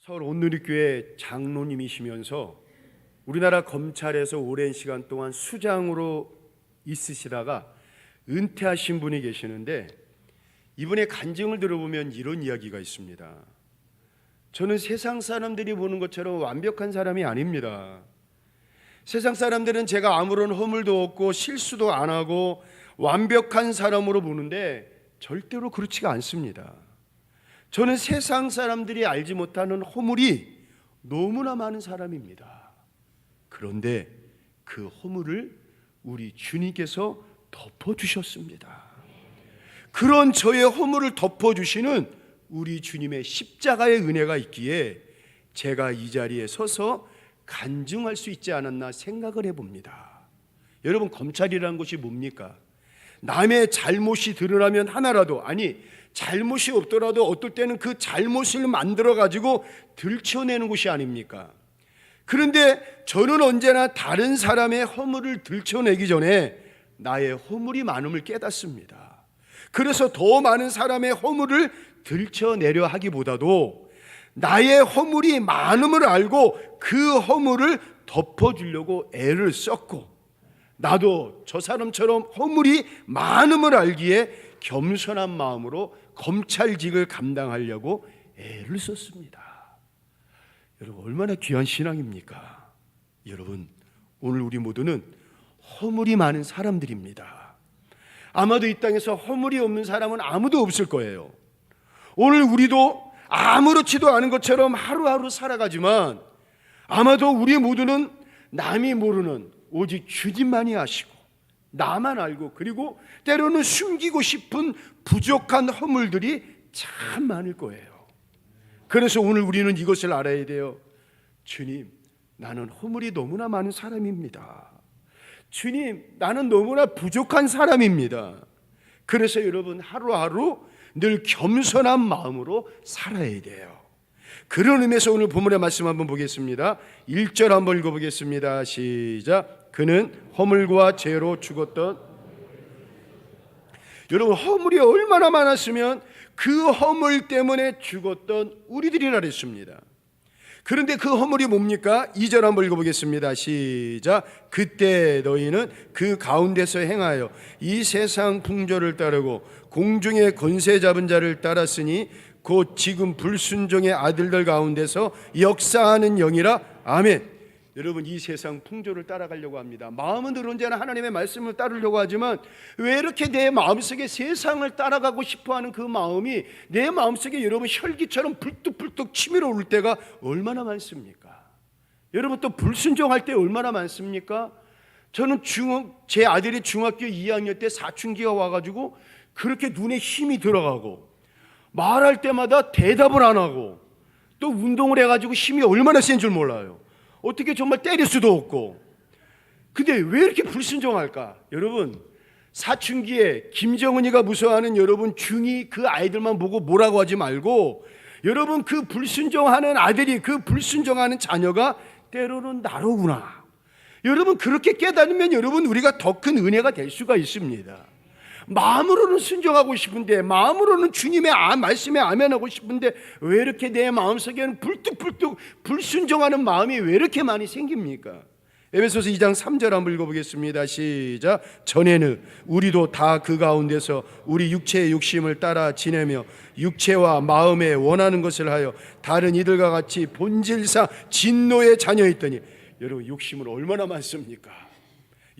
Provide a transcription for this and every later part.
서울 온누리교회 장로님이시면서 우리나라 검찰에서 오랜 시간 동안 수장으로 있으시다가 은퇴하신 분이 계시는데, 이분의 간증을 들어보면 이런 이야기가 있습니다. 저는 세상 사람들이 보는 것처럼 완벽한 사람이 아닙니다. 세상 사람들은 제가 아무런 허물도 없고 실수도 안 하고 완벽한 사람으로 보는데 절대로 그렇지가 않습니다. 저는 세상 사람들이 알지 못하는 허물이 너무나 많은 사람입니다. 그런데 그 허물을 우리 주님께서 덮어주셨습니다. 그런 저의 허물을 덮어주시는 우리 주님의 십자가의 은혜가 있기에 제가 이 자리에 서서 간증할 수 있지 않았나 생각을 해봅니다. 여러분, 검찰이라는 것이 뭡니까? 남의 잘못이 드러나면 하나라도, 아니 잘못이 없더라도 어떨 때는 그 잘못을 만들어 가지고 들춰내는 곳이 아닙니까? 그런데 저는 언제나 다른 사람의 허물을 들춰내기 전에 나의 허물이 많음을 깨닫습니다. 그래서 더 많은 사람의 허물을 들춰내려 하기보다도 나의 허물이 많음을 알고 그 허물을 덮어주려고 애를 썼고, 나도 저 사람처럼 허물이 많음을 알기에 겸손한 마음으로 검찰직을 감당하려고 애를 썼습니다. 여러분, 얼마나 귀한 신앙입니까? 여러분, 오늘 우리 모두는 허물이 많은 사람들입니다. 아마도 이 땅에서 허물이 없는 사람은 아무도 없을 거예요. 오늘 우리도 아무렇지도 않은 것처럼 하루하루 살아가지만 아마도 우리 모두는 남이 모르는 오직 주님만이 아시고 나만 알고, 그리고 때로는 숨기고 싶은 부족한 허물들이 참 많을 거예요. 그래서 오늘 우리는 이것을 알아야 돼요. 주님, 나는 허물이 너무나 많은 사람입니다. 주님, 나는 너무나 부족한 사람입니다. 그래서 여러분, 하루하루 늘 겸손한 마음으로 살아야 돼요. 그런 의미에서 오늘 본문의 말씀 한번 보겠습니다. 1절 한번 읽어보겠습니다. 시작. 그는 허물과 죄로 죽었던, 여러분, 허물이 얼마나 많았으면 그 허물 때문에 죽었던 우리들이라 그랬습니다. 그런데 그 허물이 뭡니까? 2절 한번 읽어보겠습니다. 시작. 그때 너희는 그 가운데서 행하여 이 세상 풍조를 따르고 공중의 권세 잡은 자를 따랐으니 곧 지금 불순종의 아들들 가운데서 역사하는 영이라. 아멘. 여러분, 이 세상 풍조를 따라가려고 합니다. 마음은 늘 언제나 하나님의 말씀을 따르려고 하지만 왜 이렇게 내 마음속에 세상을 따라가고 싶어하는 그 마음이 내 마음속에 여러분 혈기처럼 불뚝불뚝 치밀어 오를 때가 얼마나 많습니까? 여러분, 또 불순종할 때 얼마나 많습니까? 저는 제 아들이 중학교 2학년 때 사춘기가 와가지고 그렇게 눈에 힘이 들어가고 말할 때마다 대답을 안 하고 또 운동을 해가지고 힘이 얼마나 센 줄 몰라요. 어떻게 정말 때릴 수도 없고. 근데 왜 이렇게 불순종할까? 여러분, 사춘기에 김정은이가 무서워하는 여러분 중2 그 아이들만 보고 뭐라고 하지 말고, 여러분 그 불순종하는 아들이, 그 불순종하는 자녀가 때로는 나로구나. 여러분, 그렇게 깨달으면 여러분 우리가 더 큰 은혜가 될 수가 있습니다. 마음으로는 순종하고 싶은데, 마음으로는 주님의 말씀에 아멘하고 싶은데 왜 이렇게 내 마음속에는 불뚝불뚝 불순종하는 마음이 왜 이렇게 많이 생깁니까? 에베소서 2장 3절 한번 읽어보겠습니다. 시작. 전에는 우리도 다 그 가운데서 우리 육체의 욕심을 따라 지내며 육체와 마음에 원하는 것을 하여 다른 이들과 같이 본질상 진노의 자녀였더니. 여러분, 욕심은 얼마나 많습니까?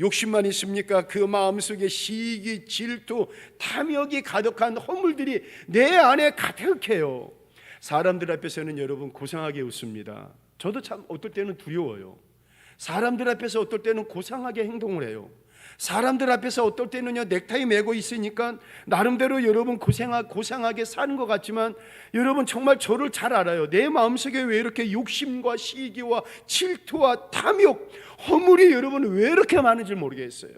욕심만 있습니까? 그 마음속에 시기, 질투, 탐욕이 가득한 허물들이 내 안에 가득해요. 사람들 앞에서는 여러분 고상하게 웃습니다. 저도 참 어떨 때는 두려워요. 사람들 앞에서 어떨 때는 고상하게 행동을 해요. 사람들 앞에서 어떨 때는요, 넥타이 메고 있으니까 나름대로 여러분 고상하게 사는 것 같지만 여러분 정말 저를 잘 알아요. 내 마음속에 왜 이렇게 욕심과 시기와 질투와 탐욕, 허물이 여러분 왜 이렇게 많은지 모르겠어요.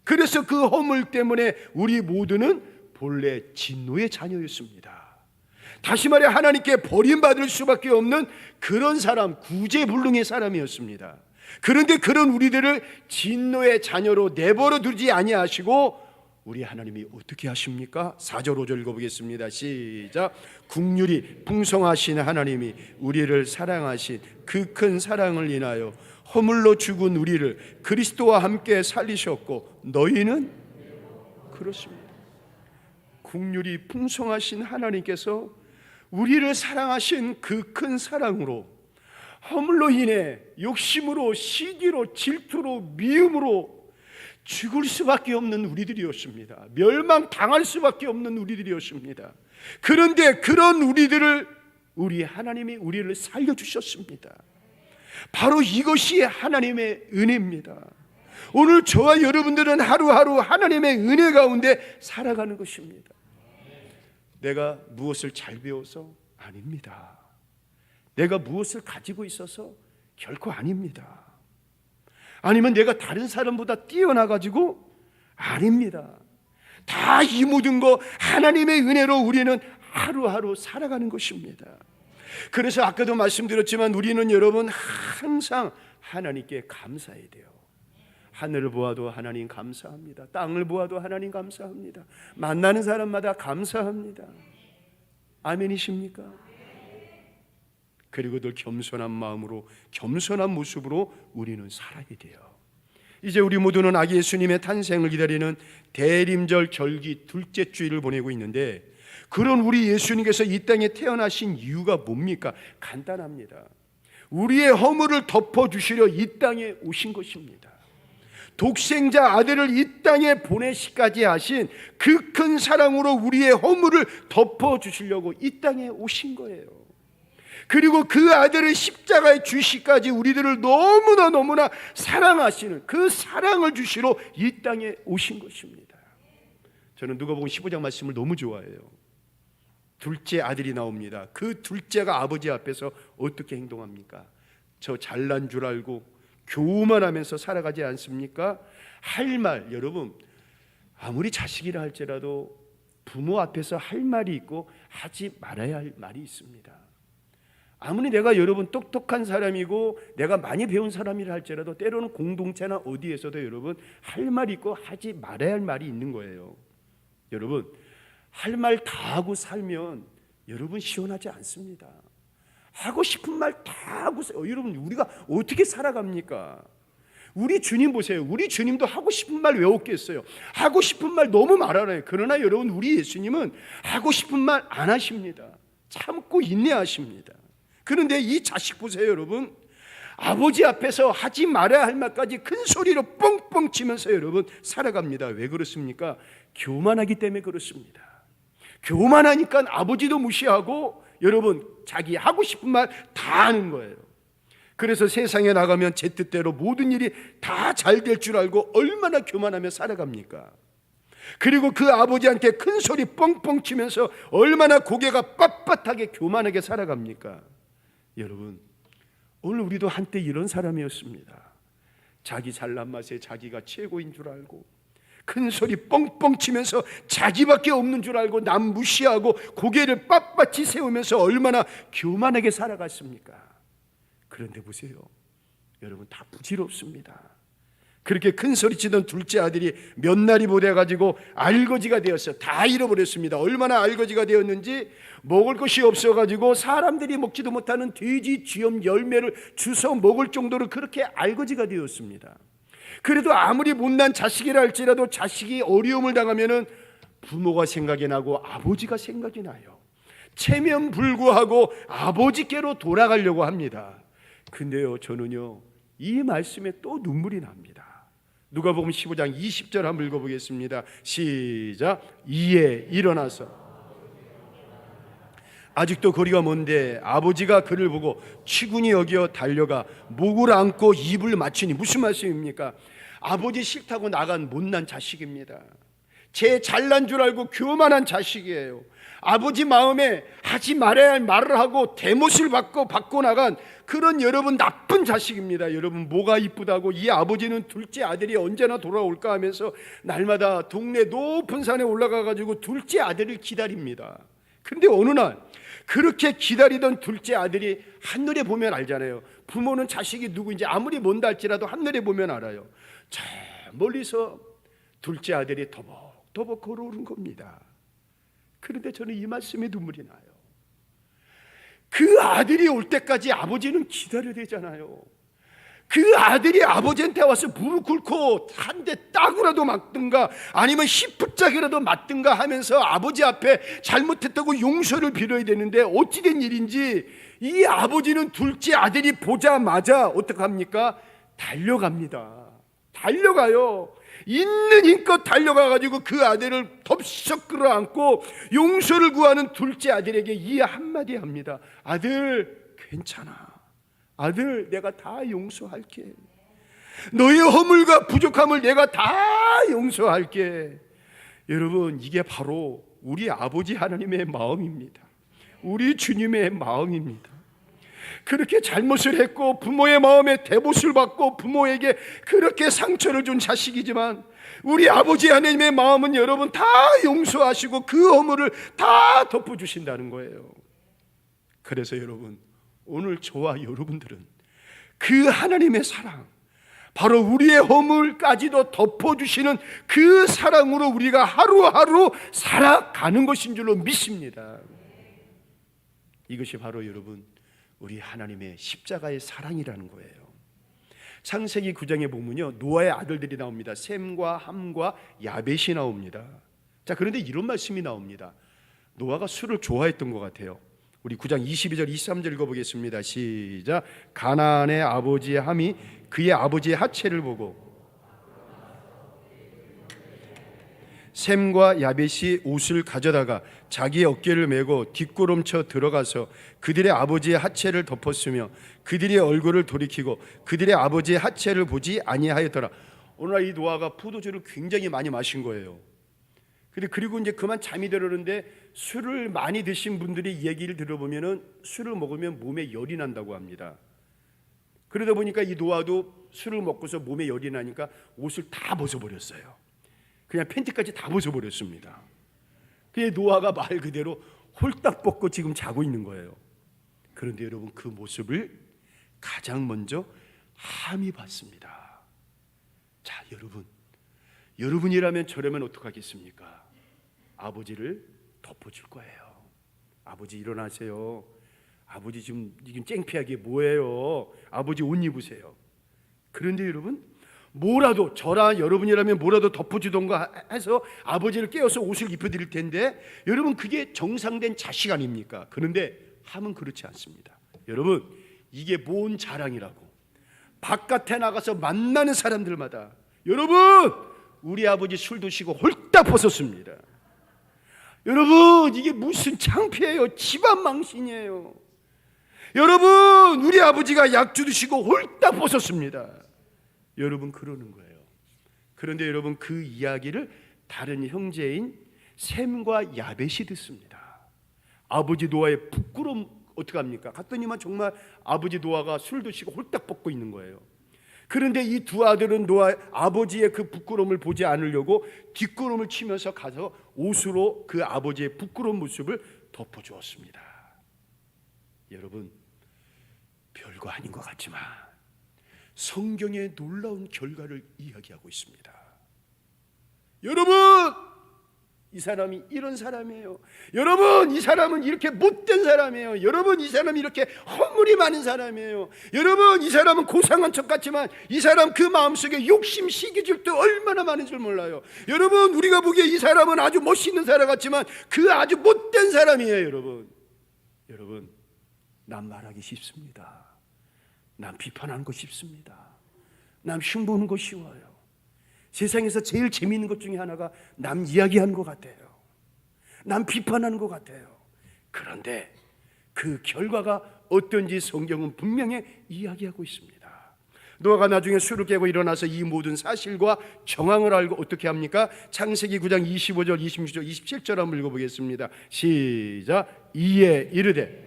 그래서 그 허물 때문에 우리 모두는 본래 진노의 자녀였습니다. 다시 말해 하나님께 버림받을 수밖에 없는 그런 사람, 구제불능의 사람이었습니다. 그런데 그런 우리들을 진노의 자녀로 내버려 두지 아니하시고 우리 하나님이 어떻게 하십니까? 4절 5절 읽어보겠습니다. 시작. 긍휼이 풍성하신 하나님이 우리를 사랑하신 그 큰 사랑을 인하여 허물로 죽은 우리를 그리스도와 함께 살리셨고 너희는 그렇습니다. 긍휼이 풍성하신 하나님께서 우리를 사랑하신 그 큰 사랑으로 허물로 인해 욕심으로 시기로 질투로 미움으로 죽을 수밖에 없는 우리들이었습니다. 멸망당할 수밖에 없는 우리들이었습니다. 그런데 그런 우리들을 우리 하나님이 우리를 살려주셨습니다. 바로 이것이 하나님의 은혜입니다. 오늘 저와 여러분들은 하루하루 하나님의 은혜 가운데 살아가는 것입니다. 내가 무엇을 잘 배워서? 아닙니다. 내가 무엇을 가지고 있어서? 결코 아닙니다. 아니면 내가 다른 사람보다 뛰어나가지고? 아닙니다. 다 이 모든 거 하나님의 은혜로 우리는 하루하루 살아가는 것입니다. 그래서 아까도 말씀드렸지만 우리는 여러분 항상 하나님께 감사해야 돼요. 하늘을 보아도 하나님 감사합니다. 땅을 보아도 하나님 감사합니다. 만나는 사람마다 감사합니다. 아멘이십니까? 그리고 늘 겸손한 마음으로 겸손한 모습으로 우리는 살아야 돼요. 이제 우리 모두는 아기 예수님의 탄생을 기다리는 대림절 절기 둘째 주일을 보내고 있는데 그런 우리 예수님께서 이 땅에 태어나신 이유가 뭡니까? 간단합니다. 우리의 허물을 덮어주시려 이 땅에 오신 것입니다. 독생자 아들을 이 땅에 보내시까지 하신 그 큰 사랑으로 우리의 허물을 덮어주시려고 이 땅에 오신 거예요. 그리고 그 아들을 십자가에 주시까지 우리들을 너무나 사랑하시는 그 사랑을 주시러 이 땅에 오신 것입니다. 저는 누가복음 15장 말씀을 너무 좋아해요. 둘째 아들이 나옵니다. 그 둘째가 아버지 앞에서 어떻게 행동합니까? 저 잘난 줄 알고 교만하면서 살아가지 않습니까? 할 말, 여러분 아무리 자식이라 할지라도 부모 앞에서 할 말이 있고 하지 말아야 할 말이 있습니다. 아무리 내가 여러분 똑똑한 사람이고 내가 많이 배운 사람이라 할지라도 때로는 공동체나 어디에서도 여러분 할 말이 있고 하지 말아야 할 말이 있는 거예요. 여러분 할 말 다 하고 살면 여러분 시원하지 않습니다. 하고 싶은 말 다 하고 여러분 우리가 어떻게 살아갑니까? 우리 주님 보세요. 우리 주님도 하고 싶은 말 왜 없겠어요? 하고 싶은 말 너무 말하나요? 그러나 여러분 우리 예수님은 하고 싶은 말 안 하십니다. 참고 인내하십니다. 그런데 이 자식 보세요 여러분. 아버지 앞에서 하지 말아야 할 말까지 큰 소리로 뻥뻥 치면서 여러분 살아갑니다. 왜 그렇습니까? 교만하기 때문에 그렇습니다. 교만하니까 아버지도 무시하고 여러분 자기 하고 싶은 말 다 하는 거예요. 그래서 세상에 나가면 제 뜻대로 모든 일이 다 잘 될 줄 알고 얼마나 교만하며 살아갑니까? 그리고 그 아버지한테 큰 소리 뻥뻥 치면서 얼마나 고개가 빳빳하게 교만하게 살아갑니까? 여러분 오늘 우리도 한때 이런 사람이었습니다. 자기 잘난 맛에 자기가 최고인 줄 알고 큰 소리 뻥뻥 치면서 자기밖에 없는 줄 알고 남 무시하고 고개를 빳빳이 세우면서 얼마나 교만하게 살아갔습니까? 그런데 보세요 여러분 다 부질없습니다. 그렇게 큰 소리치던 둘째 아들이 몇 날이 못 해가지고 알거지가 되었어요. 다 잃어버렸습니다. 얼마나 알거지가 되었는지 먹을 것이 없어가지고 사람들이 먹지도 못하는 돼지 쥐염 열매를 주워 먹을 정도로 그렇게 알거지가 되었습니다. 그래도 아무리 못난 자식이라 할지라도 자식이 어려움을 당하면은 부모가 생각이 나고 아버지가 생각이 나요. 체면불구하고 아버지께로 돌아가려고 합니다. 근데요 저는요 이 말씀에 또 눈물이 납니다. 누가복음 15장 20절 한번 읽어보겠습니다. 시작. 이에 일어나서 아직도 거리가 먼데 아버지가 그를 보고 취군이 여겨 달려가 목을 안고 입을 맞추니 무슨 말씀입니까? 아버지 싫다고 나간 못난 자식입니다. 제 잘난 줄 알고 교만한 자식이에요. 아버지 마음에 하지 말아야 할 말을 하고 대못을 받고 나간 그런 여러분 나쁜 자식입니다. 여러분 뭐가 이쁘다고 이 아버지는 둘째 아들이 언제나 돌아올까 하면서 날마다 동네 높은 산에 올라가 가지고 둘째 아들을 기다립니다. 근데 어느 날 그렇게 기다리던 둘째 아들이 한눈에 보면 알잖아요. 부모는 자식이 누구인지 아무리 먼다 할지라도 한눈에 보면 알아요. 저 멀리서 둘째 아들이 터벅터벅 걸어오는 겁니다. 그런데 저는 이 말씀에 눈물이 나요. 그 아들이 올 때까지 아버지는 기다려야 되잖아요. 그 아들이 아버지한테 와서 무릎 꿇고 한 대 따구라도 맞든가 아니면 10풋짝이라도 맞든가 하면서 아버지 앞에 잘못했다고 용서를 빌어야 되는데 어찌된 일인지 이 아버지는 둘째 아들이 보자마자 어떡합니까? 달려갑니다. 달려가요. 있는 힘껏 달려가가지고 그 아들을 덥석 끌어안고 용서를 구하는 둘째 아들에게 이 한마디 합니다. 아들 괜찮아. 아들 내가 다 용서할게. 너의 허물과 부족함을 내가 다 용서할게. 여러분 이게 바로 우리 아버지 하나님의 마음입니다. 우리 주님의 마음입니다. 그렇게 잘못을 했고 부모의 마음에 대못을 받고 부모에게 그렇게 상처를 준 자식이지만 우리 아버지 하나님의 마음은 여러분 다 용서하시고 그 허물을 다 덮어주신다는 거예요. 그래서 여러분 오늘 저와 여러분들은 그 하나님의 사랑, 바로 우리의 허물까지도 덮어주시는 그 사랑으로 우리가 하루하루 살아가는 것인 줄로 믿습니다. 이것이 바로 여러분 우리 하나님의 십자가의 사랑이라는 거예요. 창세기 9장에 보면요 노아의 아들들이 나옵니다. 셈과 함과 야벳이 나옵니다. 자 그런데 이런 말씀이 나옵니다. 노아가 술을 좋아했던 것 같아요. 우리 9장 22절 23절 읽어보겠습니다. 시작. 가나안의 아버지 함이 그의 아버지의 하체를 보고 셈과 야벳이 옷을 가져다가 자기의 어깨를 메고 뒷걸음쳐 들어가서 그들의 아버지의 하체를 덮었으며 그들의 얼굴을 돌이키고 그들의 아버지의 하체를 보지 아니하였더라. 오늘날 이 노아가 포도주를 굉장히 많이 마신 거예요. 그리고 이제 그만 잠이 들었는데 술을 많이 드신 분들이 얘기를 들어보면은 술을 먹으면 몸에 열이 난다고 합니다. 그러다 보니까 이 노아도 술을 먹고서 몸에 열이 나니까 옷을 다 벗어버렸어요. 그냥 팬티까지 다 벗어버렸습니다. 그게 노아가 말 그대로 홀딱 벗고 지금 자고 있는 거예요. 그런데 여러분 그 모습을 가장 먼저 함이 봤습니다. 자 여러분이라면 저라면 어떡하겠습니까? 아버지를 덮어줄 거예요. 아버지 일어나세요. 아버지 지금 창피하게 뭐예요? 아버지 옷 입으세요. 그런데 여러분 뭐라도 저라 여러분이라면 뭐라도 덮어주던가 해서 아버지를 깨워서 옷을 입혀드릴 텐데 여러분 그게 정상된 자식 아닙니까? 그런데 함은 그렇지 않습니다. 여러분 이게 뭔 자랑이라고 바깥에 나가서 만나는 사람들마다 여러분 우리 아버지 술 드시고 홀딱 벗었습니다. 여러분 이게 무슨 창피해요. 집안 망신이에요. 여러분 우리 아버지가 약주 드시고 홀딱 벗었습니다. 여러분 그러는 거예요. 그런데 여러분 그 이야기를 다른 형제인 셈과 야벳이 듣습니다. 아버지 노아의 부끄러움 어떻게 합니까? 갔더니만 정말 아버지 노아가 술 드시고 홀딱 벗고 있는 거예요. 그런데 이 두 아들은 노아 아버지의 그 부끄러움을 보지 않으려고 뒷걸음을 치면서 가서 옷으로 그 아버지의 부끄러운 모습을 덮어주었습니다. 여러분 별거 아닌 것 같지만 성경의 놀라운 결과를 이야기하고 있습니다. 여러분 이 사람이 이런 사람이에요. 여러분 이 사람은 이렇게 못된 사람이에요. 여러분 이 사람이 이렇게 허물이 많은 사람이에요. 여러분 이 사람은 고상한 척 같지만 이 사람 그 마음속에 욕심 시기질도 얼마나 많은 줄 몰라요. 여러분 우리가 보기에 이 사람은 아주 멋있는 사람 같지만 그 아주 못된 사람이에요. 여러분 남 말하기 쉽습니다. 남 비판하는 거 쉽습니다. 남 흉보는 거 쉬워요. 세상에서 제일 재미있는 것 중에 하나가 남 이야기하는 것 같아요. 남 비판하는 것 같아요. 그런데 그 결과가 어떤지 성경은 분명히 이야기하고 있습니다. 노아가 나중에 술을 깨고 일어나서 이 모든 사실과 정황을 알고 어떻게 합니까? 창세기 9장 25절, 26절, 27절 한번 읽어보겠습니다. 시작. 이에 이르되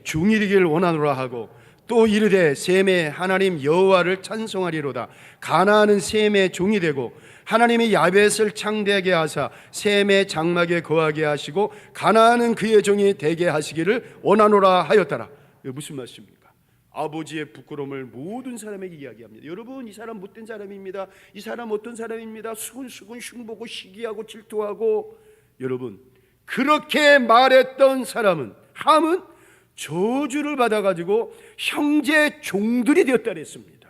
중일이길 원하노라 하고 또 이르되 셈의 하나님 여호와를 찬송하리로다. 가나안은 셈의 종이 되고 하나님이 야벳을 창대하게 하사 셈의 장막에 거하게 하시고 가나안은 그의 종이 되게 하시기를 원하노라 하였더라. 이거 무슨 말씀입니까? 아버지의 부끄러움을 모든 사람에게 이야기합니다. 여러분, 이 사람 못된 사람입니다. 이 사람 어떤 사람입니다. 수근수근 흉보고 시기하고 질투하고. 여러분, 그렇게 말했던 사람은, 함은 저주를 받아가지고 형제 종들이 되었다 그랬습니다.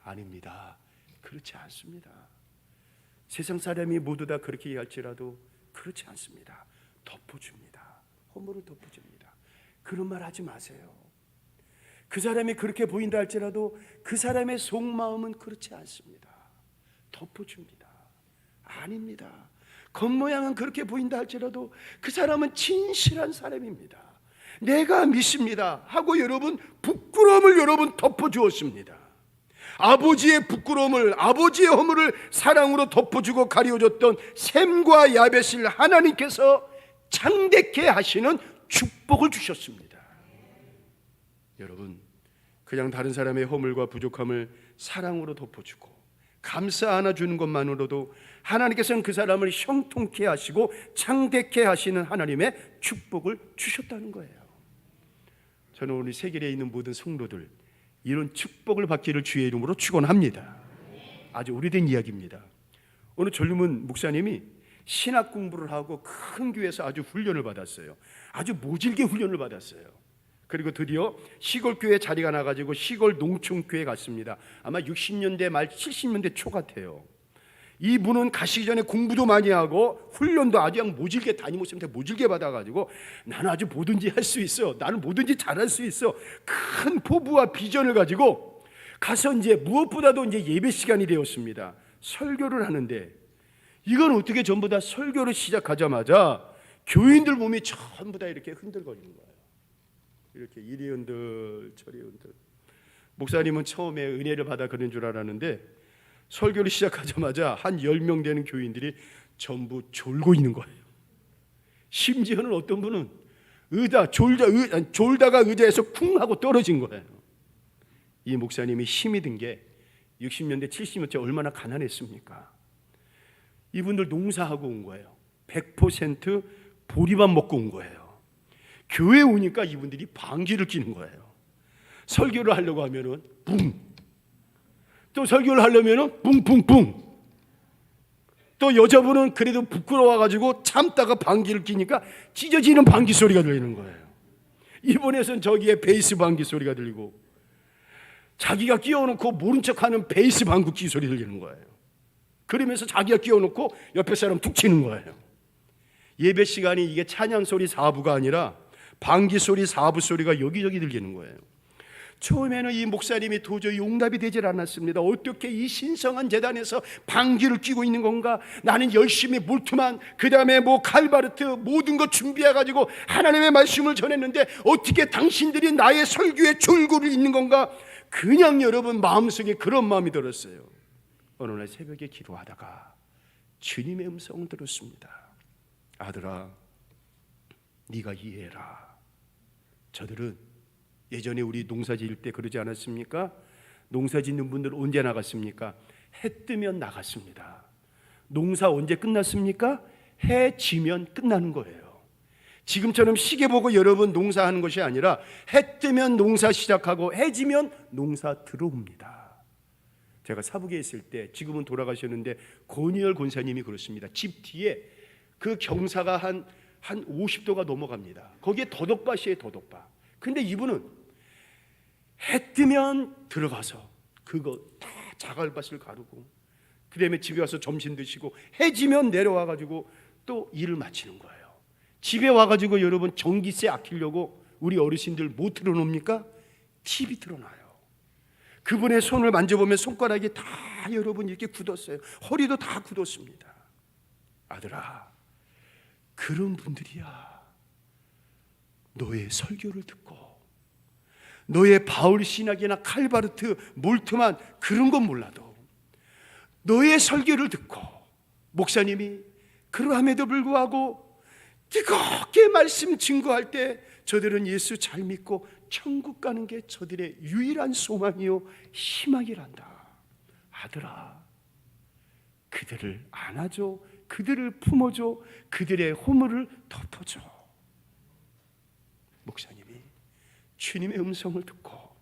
아닙니다. 그렇지 않습니다. 세상 사람이 모두 다 그렇게 이해할지라도 그렇지 않습니다. 덮어줍니다. 허물을 덮어줍니다. 그런 말 하지 마세요. 그 사람이 그렇게 보인다 할지라도 그 사람의 속마음은 그렇지 않습니다. 덮어줍니다. 아닙니다. 겉모양은 그렇게 보인다 할지라도 그 사람은 진실한 사람입니다. 내가 믿습니다 하고 여러분 부끄러움을 여러분 덮어주었습니다. 아버지의 부끄러움을, 아버지의 허물을 사랑으로 덮어주고 가려줬던 셈과 야벳을 하나님께서 창대케 하시는 축복을 주셨습니다. 여러분, 그냥 다른 사람의 허물과 부족함을 사랑으로 덮어주고 감싸 안아주는 것만으로도 하나님께서는 그 사람을 형통케 하시고 창대케 하시는 하나님의 축복을 주셨다는 거예요. 저는 우리 세계에 있는 모든 성도들 이런 축복을 받기를 주의 이름으로 축원합니다. 아주 오래된 이야기입니다. 어느 젊은 목사님이 신학 공부를 하고 큰 교회에서 아주 훈련을 받았어요. 아주 모질게 훈련을 받았어요. 그리고 드디어 시골 교회 자리가 나가지고 시골 농촌교회 갔습니다. 아마 60년대 말 70년대 초 같아요. 이분은 가시기 전에 공부도 많이 하고 훈련도 아주 그냥 모질게 담임 목사님한테 모질게 받아가지고 나는 아주 뭐든지 할 수 있어, 나는 뭐든지 잘할 수 있어, 큰 포부와 비전을 가지고 가서 이제 무엇보다도 이제 예배 시간이 되었습니다. 설교를 하는데 이건 어떻게 전부 다 설교를 시작하자마자 교인들 몸이 전부 다 이렇게 흔들거리는 거예요. 이렇게 이리 흔들 저리 흔들. 목사님은 처음에 은혜를 받아 그런 줄 알았는데 설교를 시작하자마자 한 10명 되는 교인들이 전부 졸고 있는 거예요. 심지어는 어떤 분은 졸다가 의자에서 쿵 하고 떨어진 거예요. 이 목사님이 힘이 든 게 60년대 70년대 얼마나 가난했습니까? 이분들 농사하고 온 거예요. 100% 보리밥 먹고 온 거예요. 교회 오니까 이분들이 방귀를 뀌는 거예요. 설교를 하려고 하면은 붕, 또 설교를 하려면은 붕붕붕, 또 여자분은 그래도 부끄러워가지고 참다가 방귀를 뀌니까 찢어지는 방귀 소리가 들리는 거예요. 이번에선 저기에 베이스 방귀 소리가 들리고 자기가 끼워놓고 모른 척하는 베이스 방귀 소리 들리는 거예요. 그러면서 자기가 끼워놓고 옆에 사람 툭 치는 거예요. 예배 시간이 이게 찬양 소리 4부가 아니라 방귀 소리 4부 소리가 여기저기 들리는 거예요. 처음에는 이 목사님이 도저히 용납이 되질 않았습니다. 어떻게 이 신성한 제단에서 방귀를 뀌고 있는 건가? 나는 열심히 몰트만 그 다음에 뭐 칼바르트 모든 거 준비해가지고 하나님의 말씀을 전했는데 어떻게 당신들이 나의 설교에 졸고를 있는 건가? 그냥 여러분 마음속에 그런 마음이 들었어요. 어느 날 새벽에 기도하다가 주님의 음성을 들었습니다. 아들아, 네가 이해해라. 저들은 예전에 우리 농사 지을 때 그러지 않았습니까? 농사 짓는 분들 언제 나갔습니까? 해 뜨면 나갔습니다. 농사 언제 끝났습니까? 해 지면 끝나는 거예요. 지금처럼 시계 보고 여러분 농사하는 것이 아니라 해 뜨면 농사 시작하고 해 지면 농사 들어옵니다. 제가 사북에 있을 때, 지금은 돌아가셨는데 권희열 권사님이 그렇습니다. 집 뒤에 그 경사가 한 50도가 넘어갑니다. 거기에 더덕밭이에요, 더덕밭. 근데 이분은 해 뜨면 들어가서 그거 다 자갈밭을 가르고 그 다음에 집에 와서 점심 드시고 해 지면 내려와가지고 또 일을 마치는 거예요. 집에 와가지고 여러분 전기세 아끼려고 우리 어르신들 뭐 틀어놓습니까? TV 틀어놔요. 그분의 손을 만져보면 손가락이 다 여러분 이렇게 굳었어요. 허리도 다 굳었습니다. 아들아, 그런 분들이야 너의 설교를 듣고 너의 바울 신학이나 칼바르트 몰트만 그런 건 몰라도 너의 설교를 듣고 목사님이 그러함에도 불구하고 뜨겁게 말씀 증거할 때 저들은 예수 잘 믿고 천국 가는 게 저들의 유일한 소망이요 희망이란다. 아들아, 그들을 안아줘, 그들을 품어줘, 그들의 허물을 덮어줘. 목사님이 주님의 음성을 듣고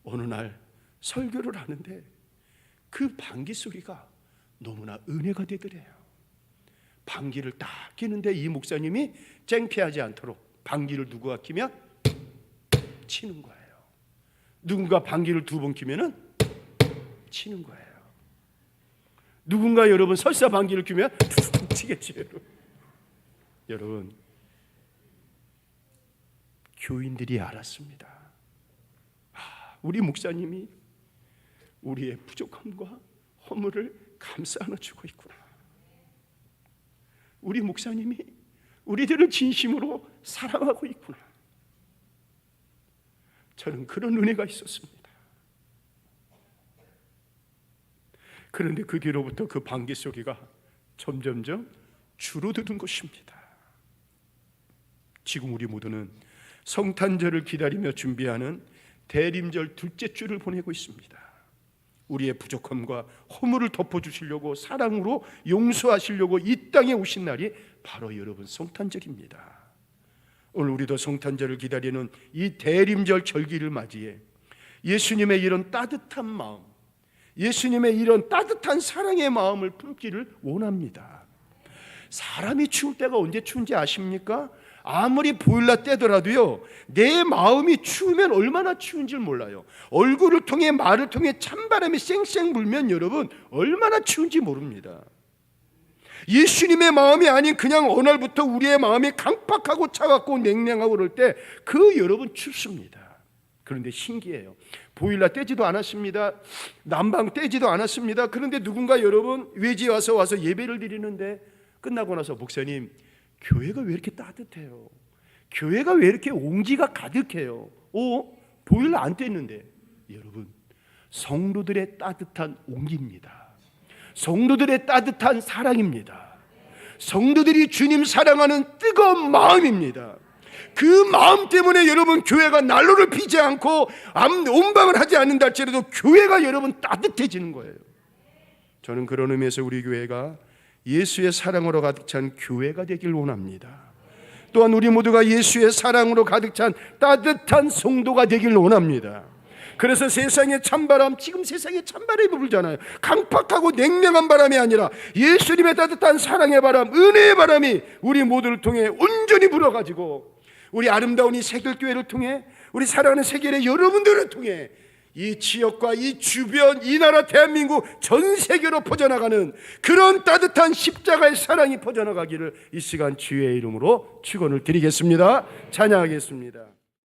어느 날 설교를 하는데 그 방귀 소리가 너무나 은혜가 되더래요. 방귀를 딱 뀌는데 이 목사님이 창피하지 않도록 방귀를 누구가 뀌면 치는 거예요. 누군가 방귀를 2번 뀌면은 치는 거예요. 누군가 여러분 설사 방귀를 뀌면 툭툭 치겠죠. 여러분 교인들이 알았습니다. 우리 목사님이 우리의 부족함과 허물을 감싸 안아주고 있구나. 우리 목사님이 우리들을 진심으로 사랑하고 있구나. 저는 그런 은혜가 있었습니다. 그런데 그 뒤로부터 그 방귀 소리가 점점점 줄어드는 것입니다. 지금 우리 모두는 성탄절을 기다리며 준비하는 대림절 둘째 주를 보내고 있습니다. 우리의 부족함과 허물을 덮어주시려고 사랑으로 용서하시려고 이 땅에 오신 날이 바로 여러분 성탄절입니다. 오늘 우리도 성탄절을 기다리는 이 대림절 절기를 맞이해 예수님의 이런 따뜻한 마음, 예수님의 이런 따뜻한 사랑의 마음을 품기를 원합니다. 사람이 추울 때가 언제 추운지 아십니까? 아무리 보일러 떼더라도요, 내 마음이 추우면 얼마나 추운지 몰라요. 얼굴을 통해 말을 통해 찬바람이 쌩쌩 불면 여러분 얼마나 추운지 모릅니다. 예수님의 마음이 아닌 그냥 어느 날부터 우리의 마음이 강팍하고 차갑고 냉랭하고 그럴 때 그 여러분 춥습니다. 그런데 신기해요. 보일러 떼지도 않았습니다. 난방 떼지도 않았습니다. 그런데 누군가 여러분 외지에 와서 예배를 드리는데 끝나고 나서 목사님, 교회가 왜 이렇게 따뜻해요? 교회가 왜 이렇게 온기가 가득해요? 보일러 안 뗐는데. 여러분, 성도들의 따뜻한 온기입니다. 성도들의 따뜻한 사랑입니다. 성도들이 주님 사랑하는 뜨거운 마음입니다. 그 마음 때문에 여러분 교회가 난로를 피지 않고 온방을 하지 않는다 할지라도 교회가 여러분 따뜻해지는 거예요. 저는 그런 의미에서 우리 교회가 예수의 사랑으로 가득 찬 교회가 되길 원합니다. 또한 우리 모두가 예수의 사랑으로 가득 찬 따뜻한 성도가 되길 원합니다. 그래서 세상의 찬바람, 지금 세상에 찬바람이 불잖아요. 강팍하고 냉랭한 바람이 아니라 예수님의 따뜻한 사랑의 바람, 은혜의 바람이 우리 모두를 통해 온전히 불어가지고 우리 아름다운 이 세결교회를 통해 우리 사랑하는 세계의 여러분들을 통해 이 지역과 이 주변, 이 나라 대한민국 전 세계로 퍼져나가는 그런 따뜻한 십자가의 사랑이 퍼져나가기를 이 시간 주의 이름으로 축원을 드리겠습니다. 찬양하겠습니다.